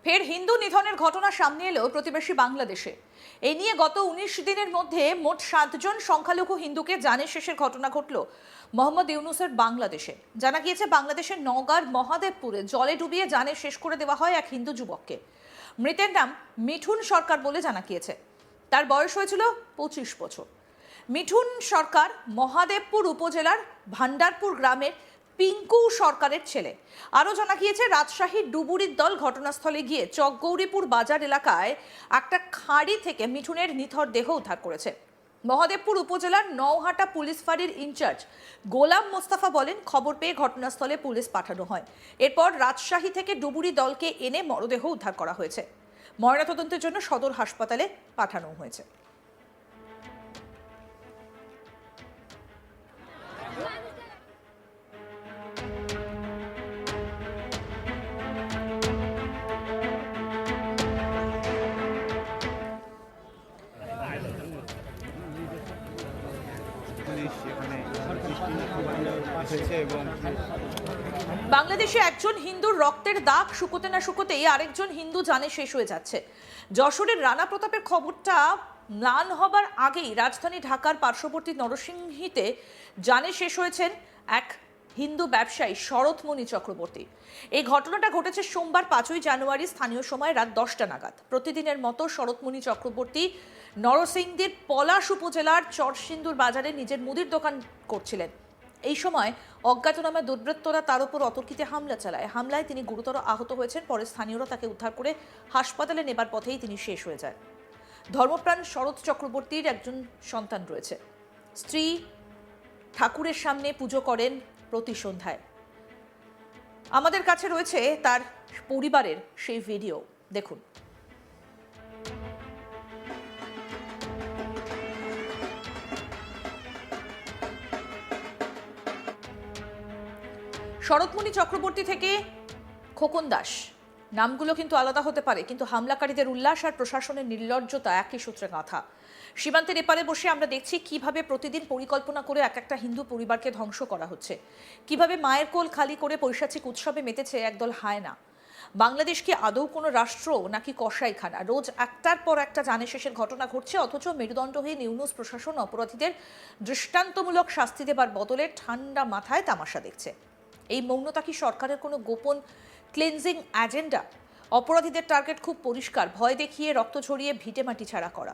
ফের হিন্দু নিধনের ঘটনা সামনে এলো প্রতিবেশী বাংলাদেশে। এই নিয়ে গত ১৯ দিনের মধ্যে মোট ৭ জন সংখ্যালঘু হিন্দুকে জানে শেষের ঘটনা ঘটল মোহাম্মদ ইউনুসের বাংলাদেশে। জানা গিয়েছে বাংলাদেশের নওগাঁর মহাদেবপুরে জলে ডুবিয়ে জানে শেষ করে দেওয়া হয় এক হিন্দু যুবককে। মৃতের নাম মিঠুন সরকার বলে জানা গিয়েছে। তার বয়স হয়েছিল ২৫ বছর। মিঠুন সরকার মহাদেবপুর উপজেলার ভান্ডারপুর গ্রামের পিঙ্কু সরকারের ছেলে। আরও জানা গিয়েছে রাজশাহীর ডুবুরির দল ঘটনাস্থলে গিয়ে চকগৌরীপুর বাজার এলাকায় একটা খাঁড়ি থেকে মিঠুনের নিথর দেহ উদ্ধার করেছে। মহাদেবপুর উপজেলার নওহাটা পুলিশ ফাঁড়ির ইনচার্জ গোলাম মোস্তফা বলেন, খবর পেয়ে ঘটনাস্থলে পুলিশ পাঠানো হয়। এরপর রাজশাহী থেকে ডুবুরি দলকে এনে মরদেহ উদ্ধার করা হয়েছে। ময়নাতদন্তের জন্য সদর হাসপাতালে পাঠানো হয়েছে। বাংলাদেশে একজন হিন্দুর রক্তের দাগ শুকোতে না শুকোতেই আরেকজন হিন্দু জানে শেষ হয়ে যাচ্ছে। যশোরের রানা প্রতাপের খবরটা ম্লান হবার আগেই রাজধানী ঢাকার পার্শ্ববর্তী নরসিংদীতে জানে শেষ হয়েছেন এক হিন্দু ব্যবসায়ী শরৎমণি চক্রবর্তী। এই ঘটনাটা ঘটেছে সোমবার ৫ই জানুয়ারি স্থানীয় সময় রাত ১০টা নাগাদ। প্রতিদিনের মতো শরৎমণি চক্রবর্তী নরসিংদীর পলাশ উপজেলার চরসিন্দুর বাজারে নিজের মুদির দোকান করছিলেন। এই সময় অজ্ঞাতনামা দুর্বৃত্তরা তার উপর অতর্কিতে হামলা চালায়। হামলায় তিনি গুরুতর আহত হয়েছেন। পরে স্থানীয়রা তাকে উদ্ধার করে হাসপাতালে নেবার পথেই তিনি শেষ হয়ে যায়। ধর্মপ্রাণ শরৎ চক্রবর্তীর একজন সন্তান রয়েছে। স্ত্রী ঠাকুরের সামনে পুজো করেন প্রতি সন্ধ্যায়। আমাদের কাছে রয়েছে তার পরিবারের সেই ভিডিও, দেখুন। শরৎমণি চক্রবর্তী থেকে খোকন দাস, নামগুলো কিন্তু আলাদা হতে পারে, কিন্তু হামলাকারীদের উল্লাস আর প্রশাসনের নির্লজ্জতা একই সূত্রে গাঁথা। সীমান্তের এপারে বসে আমরা দেখছি কিভাবে প্রতিদিন পরিকল্পনা করে এক একটা হিন্দু পরিবারকে ধ্বংস করা হচ্ছে, কিভাবে মায়ের কোল খালি করে পৈশাচিক উৎসবে মেতেছে একদল হায়না। বাংলাদেশ কি আদৌ কোনো রাষ্ট্র নাকি কসাইখানা? রোজ একটার পর একটা জানে শেষের ঘটনা ঘটছে, অথচ মেরুদণ্ডহীন ইউনুস প্রশাসন অপরাধীদের দৃষ্টান্তমূলক শাস্তি দেবার বদলে ঠান্ডা মাথায় তামাশা দেখছে। এই মৌনতা কি সরকারের কোনো গোপন ক্লিনজিং এজেন্ডা? অপরাধীদের টার্গেট খুব পরিষ্কার, ভয় দেখিয়ে রক্ত ঝরিয়ে ভিটেমাটি ছাড়া করা।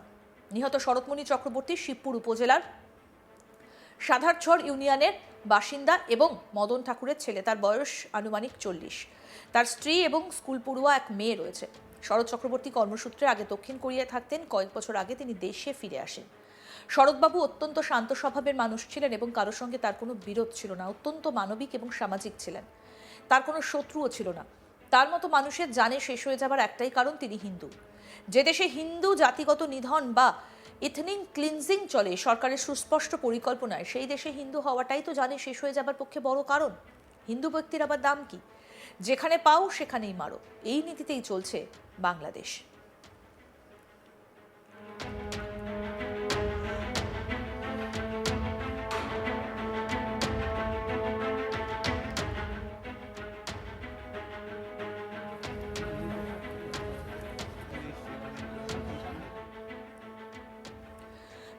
নিহত শরৎমণি চক্রবর্তী শিবপুর উপজেলার সাধারছড় ইউনিয়নের বাসিন্দা এবং মদন ঠাকুরের ছেলে। তার বয়স আনুমানিক ৪০। তার স্ত্রী এবং স্কুল পড়ুয়া এক মেয়ে রয়েছে। শরৎ চক্রবর্তী কর্মসূত্রে আগে দক্ষিণ কোরিয়ায় থাকতেন। কয়েক বছর আগে তিনি দেশে ফিরে আসেন। শরৎবাবু অত্যন্ত শান্ত স্বভাবের মানুষ ছিলেন এবং কারোর সঙ্গে তার কোনো বিরোধ ছিল না। অত্যন্ত মানবিক এবং সামাজিক ছিলেন। তার কোনো শত্রুও ছিল না। তার মতো মানুষের জানে শেষ হয়ে যাবার একটাই কারণ, তিনি হিন্দু। যে দেশে হিন্দু জাতিগত নিধন বা ইথনিক ক্লিনজিং চলে সরকারের সুস্পষ্ট পরিকল্পনায়, সেই দেশে হিন্দু হওয়াটাই তো জানে শেষ হয়ে যাবার পক্ষে বড় কারণ। হিন্দু ব্যক্তির আবার দাম কি? যেখানে পাও সেখানেই মারো, এই নীতিতেই চলছে বাংলাদেশ।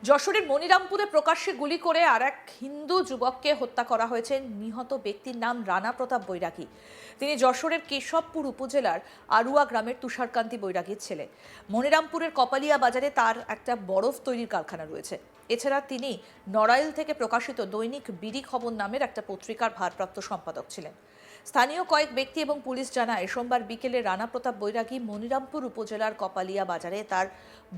যশোরের মনিরামপুরে প্রকাশ্যে গুলি করে আর এক হিন্দু যুবককে হত্যা করা হয়েছে। নিহত ব্যক্তির নাম রানা প্রতাপ বৈরাগী। তিনি যশোরের কেশবপুর উপজেলার আরুয়া গ্রামের তুষারকান্তি বৈরাগীর ছেলে। মনিরামপুরের কপালিয়া বাজারে তার একটা বরফ তৈরির কারখানা রয়েছে। এছাড়া তিনি নড়াইল থেকে প্রকাশিত দৈনিক বিডি খবর নামের একটা পত্রিকার ভারপ্রাপ্ত সম্পাদক ছিলেন। স্থানীয় কয়েক ব্যক্তি এবং পুলিশ জানায়, সোমবার বিকেলে রানা প্রতাপ বৈরাগী মনিরামপুর উপজেলার কপালিয়া বাজারে তার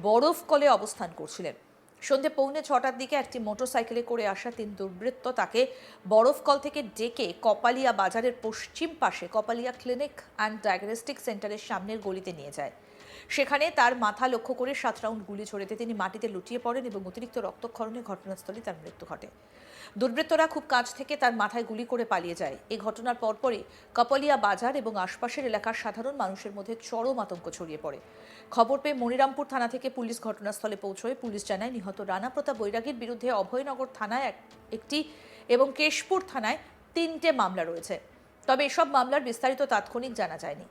বরফ কলে অবস্থান করছিলেন। সন্ধ্যে 5:45টার দিকে একটি মোটরসাইকেলে করে আসা 3 দুর্বৃত্ত তাকে বরফকল থেকে ডেকে কপালিয়া বাজারের পশ্চিম পাশে কপালিয়া ক্লিনিক অ্যান্ড ডায়াগনস্টিক সেন্টারের সামনের গলিতে নিয়ে যায়। সেখানে তার মাথা লক্ষ্য করে 7 রাউন্ড গুলি ছোড়েতে তিনি মাটিতে লুটিয়ে পড়েন এবং অতিরিক্ত রক্তক্ষরণে ঘটনাস্থলে তার মৃত্যু ঘটে। দুর্বৃত্তরা খুব কাছ থেকে তার মাথায় গুলি করে পালিয়ে যায়। এই ঘটনার পরপরই কপালিয়া বাজার এবং আশপাশের এলাকার সাধারণ মানুষের মধ্যে চরম আতঙ্ক ছড়িয়ে পড়ে। খবর পেয়ে মনিরামপুর থানা থেকে পুলিশ ঘটনাস্থলে পৌঁছয়। পুলিশ জানায়, নিহত রানা প্রতাপ বৈরাগীর বিরুদ্ধে অভয়নগর থানায় একটি এবং কেশপুর থানায় 3টে মামলা রয়েছে। তবে এসব মামলার বিস্তারিত তাৎক্ষণিক জানা যায়নি।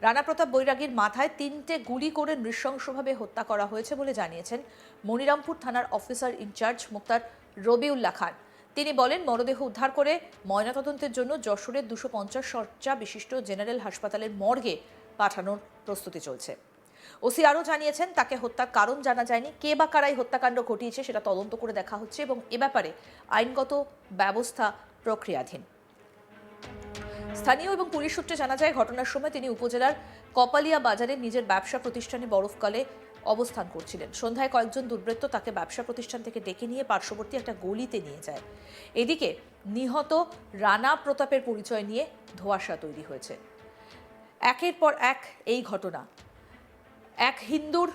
রানা প্রতাপ বৈরাগীর মাথায় 3টে গুলি করে নৃশংসভাবে হত্যা করা হয়েছে বলে জানিয়েছেন মনিরামপুর থানার অফিসার ইনচার্জ মুক্তার রবিউল্লাহ খান। তিনি বলেন, মরদেহ উদ্ধার করে ময়নাতদন্তের জন্য যশোরের 250 শয্যা বিশিষ্ট জেনারেল হাসপাতালের মর্গে পাঠানোর প্রস্তুতি চলছে। ওসি আরও জানিয়েছেন, তাকে হত্যার কারণ জানা যায়নি, কে বা কারাই হত্যাকাণ্ড ঘটিয়েছে সেটা তদন্ত করে দেখা হচ্ছে এবং এ ব্যাপারে আইনগত ব্যবস্থা প্রক্রিয়াধীন। স্থানীয় এবং পুলিশ সূত্রে জানা যায়, ঘটনার সময় তিনি উপজেলার কপালিয়া বাজারে নিজের ব্যবসা প্রতিষ্ঠানে বরফকালে অবস্থান করছিলেন। সন্ধ্যায় কয়েকজন দুর্বৃত্ত তাকে ব্যবসা প্রতিষ্ঠান থেকে ডেকে নিয়ে পার্শ্ববর্তী একটা গলিতে নিয়ে যায়। এদিকে নিহত রানা প্রতাপের পরিচয় নিয়ে ধোঁয়াশা তৈরি হয়েছে। একের পর এক এই ঘটনা, এক হিন্দুর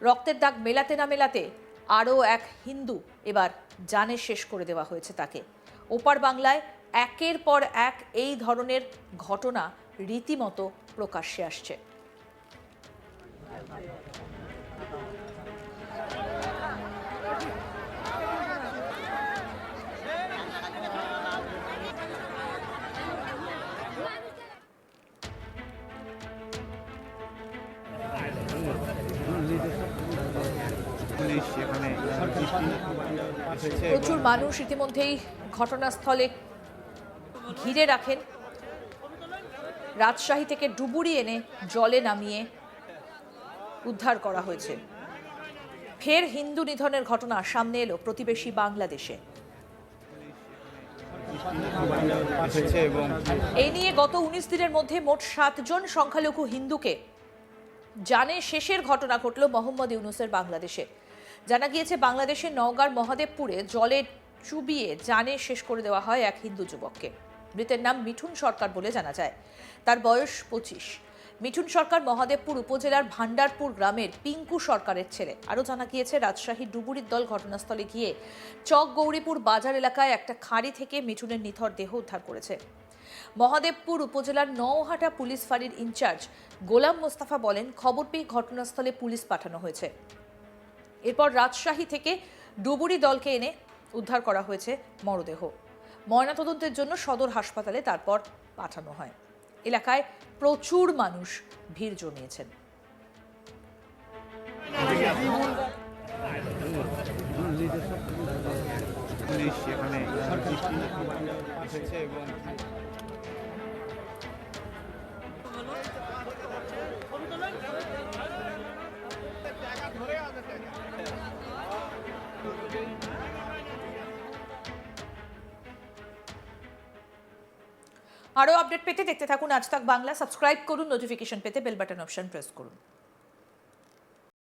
রক্তের দাগ মেলাতে না মেলাতে আরও এক হিন্দু এবার জানে শেষ করে দেওয়া হয়েছে তাকে। ওপার বাংলায় একের পর এক এই ধরনের ঘটনা রীতিমতো প্রকাশ্যে আসছে। প্রচুর মানুষ ইতিমধ্যেই ঘটনাস্থলে ঘিরে রাখেন। রাজশাহী থেকে ডুবুরি এনে জলে নামিয়ে উদ্ধার করা হয়েছে। ফের হিন্দু নিধনের ঘটনা সামনে এলো প্রতিবেশী বাংলাদেশে। এই নিয়ে গত 19 দিনের মধ্যে মোট 7 জন সংখ্যালঘু হিন্দুকে জানে শেষের ঘটনা ঘটল মোহাম্মদ ইউনুসের বাংলাদেশে। জানা গিয়েছে, বাংলাদেশের নওগাঁর মহাদেবপুরে জলে চুবিয়ে জানে শেষ করে দেওয়া হয় এক হিন্দু যুবককে। মৃতের নাম মিঠুন সরকার বলে জানা যায়। তার বয়স 25। মিঠুন সরকার মহাদেবপুর উপজেলার ভান্ডারপুর গ্রামের পিঙ্কু সরকারের ছেলে। আরও জানা গিয়েছে, রাজশাহী ডুবুরির দল ঘটনাস্থলে গিয়ে চক গৌরীপুর বাজার এলাকায় একটা খাঁড়ি থেকে মিঠুনের নিথর দেহ উদ্ধার করেছে। মহাদেবপুর উপজেলার নওহাটা পুলিশ ফাঁড়ির ইনচার্জ গোলাম মোস্তফা বলেন, খবর পেয়ে ঘটনাস্থলে পুলিশ পাঠানো হয়েছে। এরপর রাজশাহী থেকে ডুবুরি দলকে এনে উদ্ধার করা হয়েছে মরদেহ। ময়নাতদন্তের জন্য সদর হাসপাতালে তারপর পাঠানো হয়। এলাকায় প্রচুর মানুষ ভিড় জমিয়েছেন। আরও আপডেট পেতে দেখতে থাকুন আজ তাক বাংলা। সাবস্ক্রাইব করুন, নোটিফিকেশন পেতে বেল বাটন অপশন প্রেস করুন।